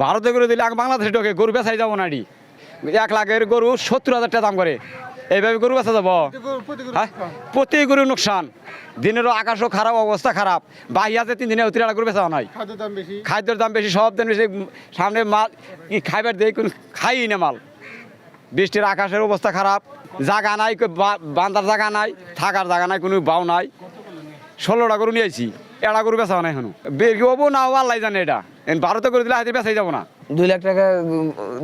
ভারতে গরু দিলে বাংলাদেশে ঢোকে গরু বেচাই যাবো না 1 লাখের গরু 70,000 টাকা দাম করে, এইভাবে গরু বেচা যাবো? হ্যাঁ, প্রতি গরু নোকসান, দিনেরও আকাশও খারাপ, অবস্থা খারাপ। বাহিয়াতে 3 দিনে 3 গরু বেচা নাই, খাদ্যের দাম বেশি, সব দাম বেশি। সামনে মাল কি খাইবার দেয়, কোন খাই না মাল। বৃষ্টির আকাশের অবস্থা খারাপ, জায়গা নাই, বান্ধার জায়গা নাই, থাকার জায়গা নাই, কোনো বাউ নাই। 16টা গরু নিয়ে আইছি, এটা গরু বেচা নাই এখনো। বের কি হবো না আল্লাহ জানে। এটা ভারতে করে দিলে হাতে বেচাই যাবো না। 2 লাখ টাকা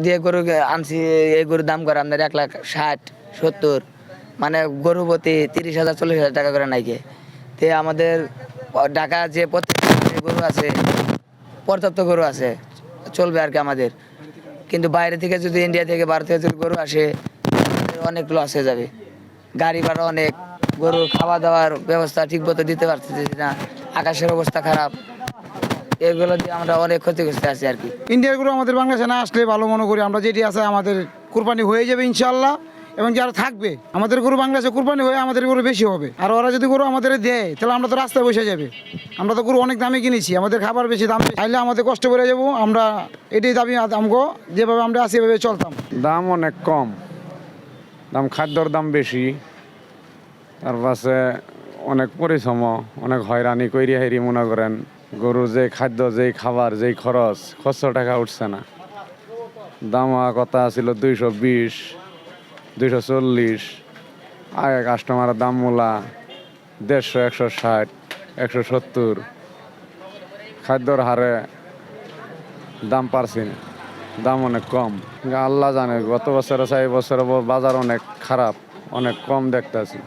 দিয়ে গরু আনছি, এই গরুর দাম করে আপনার 1,60,70, মানে গরু প্রতি 30,000 40,000 টাকা করে নাইকে। তে আমাদের ঢাকা যে প্রত্যেকটা গরু আছে, পর্যাপ্ত গরু আছে, চলবে আর কি আমাদের। কিন্তু বাইরে থেকে যদি, ইন্ডিয়া থেকে, ভারত থেকে যদি গরু আসে, অনেক লস হয়ে যাবে। গাড়ি ভাড়া অনেক, গরুর খাওয়া দাওয়ার ব্যবস্থা ঠিক মতো দিতে পারতেছি না, আকাশের অবস্থা খারাপ, এগুলো দিয়ে আমরা অনেক ক্ষতিগ্রস্ত আছি আর কি। ইন্ডিয়ার গরু আমাদের বাংলাদেশে না আসলে ভালো মনে করি আমরা। যেটি আছে আমাদের কুরবানি হয়ে যাবে ইনশাল্লাহ, এবং যারা থাকবে আমাদের গরু বাংলাদেশে কুরবানি হয়ে আমাদের গরু বেশি হবে। আর ওরা যদি গরু আমাদের দেয় তাহলে আমরা তো রাস্তায় বসে যাবে। আমরা তো গরু অনেক দামে কিনেছি, আমাদের খাবার বেশি দাম চাইলে আমাদের কষ্ট করে যাবো। আমরা এটাই দাবি আমগো, যেভাবে আমরা আছি এভাবে চলতাম। দাম অনেক কম, দাম খাদ্যর দাম বেশি, তার পাশে অনেক পরিশ্রম, অনেক হয়রানি কইরি হাইরি মনে করেন। গরু যে খাদ্য, যেই খাবার, যেই খরচ 500 টাকা উঠছে না। দাম হওয়ার কথা ছিল 220, 240। আগে কাস্টমারের দাম মূলা 150, 160, 170। খাদ্যর হারে দাম পারছি না, দাম অনেক কম। আল্লাহ জানে, গত বছরে চাই বছরে বাজার অনেক খারাপ, অনেক কম দেখতেছি।